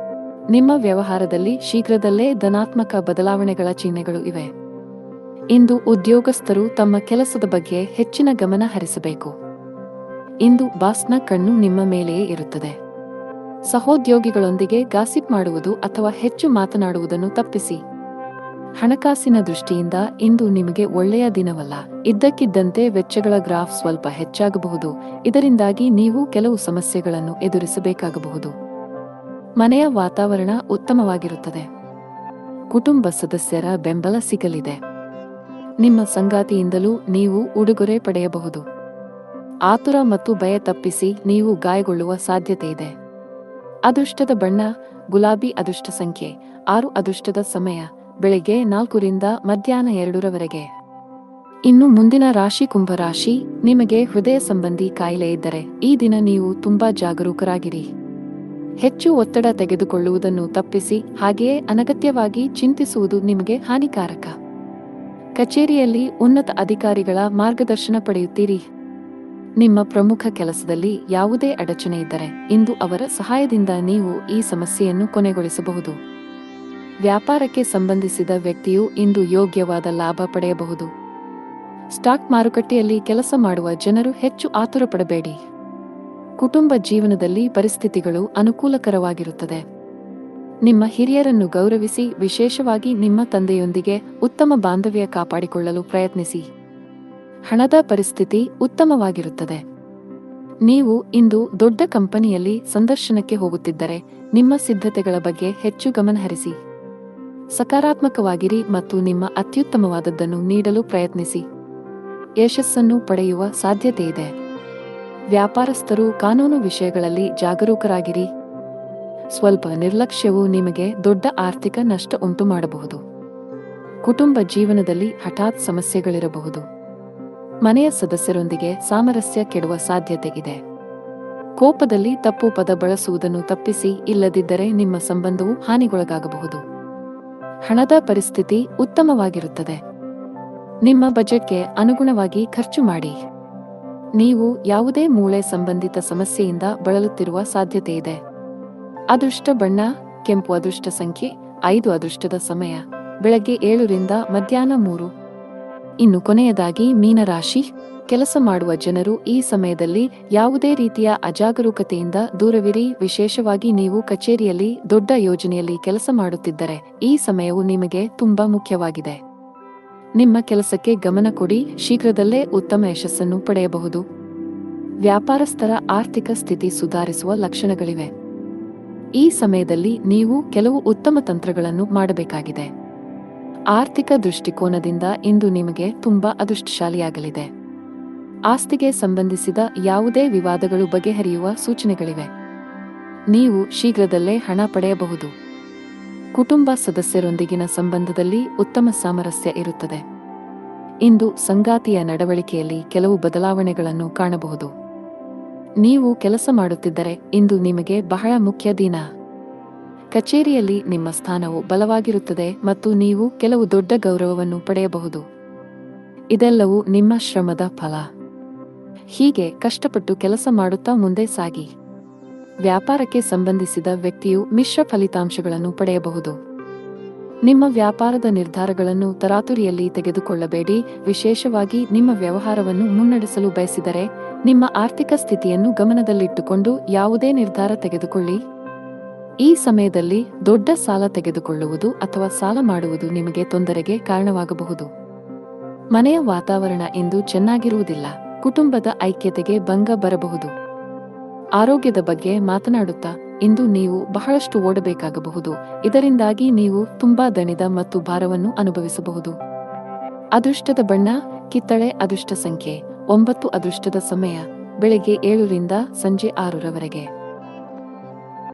ನಿಮ್ಮ ವ್ಯವಹಾರದಲ್ಲಿ ಶೀಘ್ರದಲ್ಲೇ ಧನಾತ್ಮಕ ಬದಲಾವಣೆಗಳ ಚಿಹ್ನೆಗಳು ಇವೆ. ಇಂದು ಉದ್ಯೋಗಸ್ಥರು ತಮ್ಮ ಕೆಲಸದ ಬಗ್ಗೆ ಹೆಚ್ಚಿನ ಗಮನ ಹರಿಸಬೇಕು. ಇಂದು ಬಾಸ್ನ ಕಣ್ಣು ನಿಮ್ಮ ಮೇಲೆಯೇ ಇರುತ್ತದೆ. ಸಹೋದ್ಯೋಗಿಗಳೊಂದಿಗೆ ಗಾಸಿಪ್ ಮಾಡುವುದು ಅಥವಾ ಹೆಚ್ಚು ಮಾತನಾಡುವುದನ್ನು ತಪ್ಪಿಸಿ. ಹಣಕಾಸಿನ ದೃಷ್ಟಿಯಿಂದ ಇಂದು ನಿಮಗೆ ಒಳ್ಳೆಯ ದಿನವಲ್ಲ. ಇದ್ದಕ್ಕಿದ್ದಂತೆ ವೆಚ್ಚಗಳ ಗ್ರಾಫ್ ಸ್ವಲ್ಪ ಹೆಚ್ಚಾಗಬಹುದು. ಇದರಿಂದಾಗಿ ನೀವು ಕೆಲವು ಸಮಸ್ಯೆಗಳನ್ನು ಎದುರಿಸಬೇಕಾಗಬಹುದು. ಮನೆಯ ವಾತಾವರಣ ಉತ್ತಮವಾಗಿರುತ್ತದೆ. ಕುಟುಂಬ ಸದಸ್ಯರ ಬೆಂಬಲ ಸಿಗಲಿದೆ. ನಿಮ್ಮ ಸಂಗಾತಿಯಿಂದಲೂ ನೀವು ಉಡುಗೊರೆ ಪಡೆಯಬಹುದು. ಆತುರ ಮತ್ತು ಭಯ ತಪ್ಪಿಸಿ, ನೀವು ಗಾಯಗೊಳ್ಳುವ ಸಾಧ್ಯತೆಯಿದೆ. ಅದೃಷ್ಟದ ಬಣ್ಣ ಗುಲಾಬಿ. ಅದೃಷ್ಟ ಸಂಖ್ಯೆ 6. ಅದೃಷ್ಟದ ಸಮಯ ಬೆಳಿಗ್ಗೆ 4 ರಿಂದ ಮಧ್ಯಾಹ್ನ 2 ಇನ್ನು ಮುಂದಿನ ರಾಶಿ ಕುಂಭರಾಶಿ. ನಿಮಗೆ ಹೃದಯ ಸಂಬಂಧಿ ಕಾಯಿಲೆ ಇದ್ದರೆ ಈ ದಿನ ನೀವು ತುಂಬಾ ಜಾಗರೂಕರಾಗಿರಿ. ಹೆಚ್ಚು ಒತ್ತಡ ತೆಗೆದುಕೊಳ್ಳುವುದನ್ನು ತಪ್ಪಿಸಿ, ಹಾಗೆಯೇ ಅನಗತ್ಯವಾಗಿ ಚಿಂತಿಸುವುದು ನಿಮಗೆ ಹಾನಿಕಾರಕ. ಕಚೇರಿಯಲ್ಲಿ ಉನ್ನತ ಅಧಿಕಾರಿಗಳ ಮಾರ್ಗದರ್ಶನ ಪಡೆಯುತ್ತೀರಿ. ನಿಮ್ಮ ಪ್ರಮುಖ ಕೆಲಸದಲ್ಲಿ ಯಾವುದೇ ಅಡಚಣೆ ಇದ್ದರೆ ಇಂದು ಅವರ ಸಹಾಯದಿಂದ ನೀವು ಈ ಸಮಸ್ಯೆಯನ್ನು ಕೊನೆಗೊಳಿಸಬಹುದು. ವ್ಯಾಪಾರಕ್ಕೆ ಸಂಬಂಧಿಸಿದ ವ್ಯಕ್ತಿಯು ಇಂದು ಯೋಗ್ಯವಾದ ಲಾಭ ಪಡೆಯಬಹುದು. ಸ್ಟಾಕ್ ಮಾರುಕಟ್ಟೆಯಲ್ಲಿ ಕೆಲಸ ಮಾಡುವ ಜನರು ಹೆಚ್ಚು ಆತುರಪಡಬೇಡಿ. ಕುಟುಂಬ ಜೀವನದಲ್ಲಿ ಪರಿಸ್ಥಿತಿಗಳು ಅನುಕೂಲಕರವಾಗಿರುತ್ತದೆ. ನಿಮ್ಮ ಹಿರಿಯರನ್ನು ಗೌರವಿಸಿ, ವಿಶೇಷವಾಗಿ ನಿಮ್ಮ ತಂದೆಯೊಂದಿಗೆ ಉತ್ತಮ ಬಾಂಧವ್ಯ ಕಾಪಾಡಿಕೊಳ್ಳಲು ಪ್ರಯತ್ನಿಸಿ. ಹಣದ ಪರಿಸ್ಥಿತಿ ಉತ್ತಮವಾಗಿರುತ್ತದೆ. ನೀವು ಇಂದು ದೊಡ್ಡ ಕಂಪನಿಯಲ್ಲಿ ಸಂದರ್ಶನಕ್ಕೆ ಹೋಗುತ್ತಿದ್ದರೆ ನಿಮ್ಮ ಸಿದ್ಧತೆಗಳ ಬಗ್ಗೆ ಹೆಚ್ಚು ಗಮನಹರಿಸಿ. ಸಕಾರಾತ್ಮಕವಾಗಿರಿ ಮತ್ತು ನಿಮ್ಮ ಅತ್ಯುತ್ತಮವಾದದ್ದನ್ನು ನೀಡಲು ಪ್ರಯತ್ನಿಸಿ. ಯಶಸ್ಸನ್ನು ಪಡೆಯುವ ಸಾಧ್ಯತೆಯಿದೆ. ವ್ಯಾಪಾರಸ್ಥರು ಕಾನೂನು ವಿಷಯಗಳಲ್ಲಿ ಜಾಗರೂಕರಾಗಿರಿ. ಸ್ವಲ್ಪ ನಿರ್ಲಕ್ಷ್ಯವು ನಿಮಗೆ ದೊಡ್ಡ ಆರ್ಥಿಕ ನಷ್ಟ ಉಂಟು ಮಾಡಬಹುದು. ಕುಟುಂಬ ಜೀವನದಲ್ಲಿ ಹಠಾತ್ ಸಮಸ್ಯೆಗಳಿರಬಹುದು. ಮನೆಯ ಸದಸ್ಯರೊಂದಿಗೆ ಸಾಮರಸ್ಯ ಕೆಡುವ ಸಾಧ್ಯತೆ ಇದೆ. ಕೋಪದಲ್ಲಿ ತಪ್ಪು ಪದ ಬಳಸುವುದನ್ನು ತಪ್ಪಿಸಿ, ಇಲ್ಲದಿದ್ದರೆ ನಿಮ್ಮ ಸಂಬಂಧವು ಹಾನಿಗೊಳಗಾಗಬಹುದು. ಹಣದ ಪರಿಸ್ಥಿತಿ ಉತ್ತಮವಾಗಿರುತ್ತದೆ. ನಿಮ್ಮ ಬಜೆಟ್ಗೆ ಅನುಗುಣವಾಗಿ ಖರ್ಚು ಮಾಡಿ. ನೀವು ಯಾವುದೇ ಮೂಳೆ ಸಂಬಂಧಿತ ಸಮಸ್ಯೆಯಿಂದ ಬಳಲುತ್ತಿರುವ ಸಾಧ್ಯತೆಯಿದೆ. ಅದೃಷ್ಟ ಬಣ್ಣ ಕೆಂಪು. ಅದೃಷ್ಟ ಸಂಖ್ಯೆ 5. ಅದೃಷ್ಟದ ಸಮಯ ಬೆಳಗ್ಗೆ 7 ರಿಂದ ಮಧ್ಯಾಹ್ನ 3. ಇನ್ನು ಕೊನೆಯದಾಗಿ ಮೀನರಾಶಿ. ಕೆಲಸ ಮಾಡುವ ಜನರು ಈ ಸಮಯದಲ್ಲಿ ಯಾವುದೇ ರೀತಿಯ ಅಜಾಗರೂಕತೆಯಿಂದ ದೂರವಿರಿ. ವಿಶೇಷವಾಗಿ ನೀವು ಕಚೇರಿಯಲ್ಲಿ ದೊಡ್ಡ ಯೋಜನೆಯಲ್ಲಿ ಕೆಲಸ ಮಾಡುತ್ತಿದ್ದರೆ ಈ ಸಮಯವು ನಿಮಗೆ ತುಂಬಾ ಮುಖ್ಯವಾಗಿದೆ. ನಿಮ್ಮ ಕೆಲಸಕ್ಕೆ ಗಮನ ಕೊಡಿ. ಶೀಘ್ರದಲ್ಲೇ ಉತ್ತಮ ಯಶಸ್ಸನ್ನು ಪಡೆಯಬಹುದು. ವ್ಯಾಪಾರಸ್ಥರ ಆರ್ಥಿಕ ಸ್ಥಿತಿ ಸುಧಾರಿಸುವ ಲಕ್ಷಣಗಳಿವೆ. ಈ ಸಮಯದಲ್ಲಿ ನೀವು ಕೆಲವು ಉತ್ತಮ ತಂತ್ರಗಳನ್ನು ಮಾಡಬೇಕಾಗಿದೆ. ಆರ್ಥಿಕ ದೃಷ್ಟಿಕೋನದಿಂದ ಇಂದು ನಿಮಗೆ ತುಂಬಾ ಅದೃಷ್ಟಶಾಲಿಯಾಗಲಿದೆ. ಆಸ್ತಿಗೆ ಸಂಬಂಧಿಸಿದ ಯಾವುದೇ ವಿವಾದಗಳು ಬಗೆಹರಿಯುವ ಸೂಚನೆಗಳಿವೆ. ನೀವು ಶೀಘ್ರದಲ್ಲೇ ಹಣ ಪಡೆಯಬಹುದು. ಕುಟುಂಬ ಸದಸ್ಯರೊಂದಿಗಿನ ಸಂಬಂಧದಲ್ಲಿ ಉತ್ತಮ ಸಾಮರಸ್ಯ ಇರುತ್ತದೆ. ಇಂದು ಸಂಗಾತಿಯ ನಡವಳಿಕೆಯಲ್ಲಿ ಕೆಲವು ಬದಲಾವಣೆಗಳನ್ನು ಕಾಣಬಹುದು. ನೀವು ಕೆಲಸ ಮಾಡುತ್ತಿದ್ದರೆ ಇಂದು ನಿಮಗೆ ಬಹಳ ಮುಖ್ಯ ದಿನ. ಕಚೇರಿಯಲ್ಲಿ ನಿಮ್ಮ ಸ್ಥಾನವು ಬಲವಾಗಿರುತ್ತದೆ ಮತ್ತು ನೀವು ಕೆಲವು ದೊಡ್ಡ ಗೌರವವನ್ನು ಪಡೆಯಬಹುದು. ಇದೆಲ್ಲವೂ ನಿಮ್ಮ ಶ್ರಮದ ಫಲ. ಹೀಗೆ ಕಷ್ಟಪಟ್ಟು ಕೆಲಸ ಮಾಡುತ್ತಾ ಮುಂದೆ ಸಾಗಿ. ವ್ಯಾಪಾರಕ್ಕೆ ಸಂಬಂಧಿಸಿದ ವ್ಯಕ್ತಿಯು ಮಿಶ್ರ ಫಲಿತಾಂಶಗಳನ್ನು ಪಡೆಯಬಹುದು. ನಿಮ್ಮ ವ್ಯಾಪಾರದ ನಿರ್ಧಾರಗಳನ್ನು ತರಾತುರಿಯಲ್ಲಿ ತೆಗೆದುಕೊಳ್ಳಬೇಡಿ. ವಿಶೇಷವಾಗಿ ನಿಮ್ಮ ವ್ಯವಹಾರವನ್ನು ಮುನ್ನಡೆಸಲು ಬಯಸಿದರೆ ನಿಮ್ಮ ಆರ್ಥಿಕ ಸ್ಥಿತಿಯನ್ನು ಗಮನದಲ್ಲಿಟ್ಟುಕೊಂಡು ಯಾವುದೇ ನಿರ್ಧಾರ ತೆಗೆದುಕೊಳ್ಳಿ. ಈ ಸಮಯದಲ್ಲಿ ದೊಡ್ಡ ಸಾಲ ತೆಗೆದುಕೊಳ್ಳುವುದು ಅಥವಾ ಸಾಲ ಮಾಡುವುದು ನಿಮಗೆ ತೊಂದರೆಗೆ ಕಾರಣವಾಗಬಹುದು. ಮನೆಯ ವಾತಾವರಣ ಇಂದು ಚೆನ್ನಾಗಿರುವುದಿಲ್ಲ. ಕುಟುಂಬದ ಐಕ್ಯತೆಗೆ ಭಂಗ ಬರಬಹುದು. ಆರೋಗ್ಯದ ಬಗ್ಗೆ ಮಾತನಾಡುತ್ತಾ ಇಂದು ನೀವು ಬಹಳಷ್ಟು ಓಡಬೇಕಾಗಬಹುದು. ಇದರಿಂದಾಗಿ ನೀವು ತುಂಬಾ ದಣಿದ ಮತ್ತು ಭಾರವನ್ನು ಅನುಭವಿಸಬಹುದು. ಅದೃಷ್ಟದ ಬಣ್ಣ ಕಿತ್ತಳೆ. ಅದೃಷ್ಟ ಸಂಖ್ಯೆ 9. ಅದೃಷ್ಟದ ಸಮಯ ಬೆಳಗ್ಗೆ 7 ರಿಂದ ಸಂಜೆ 6 ರವರೆಗೆ.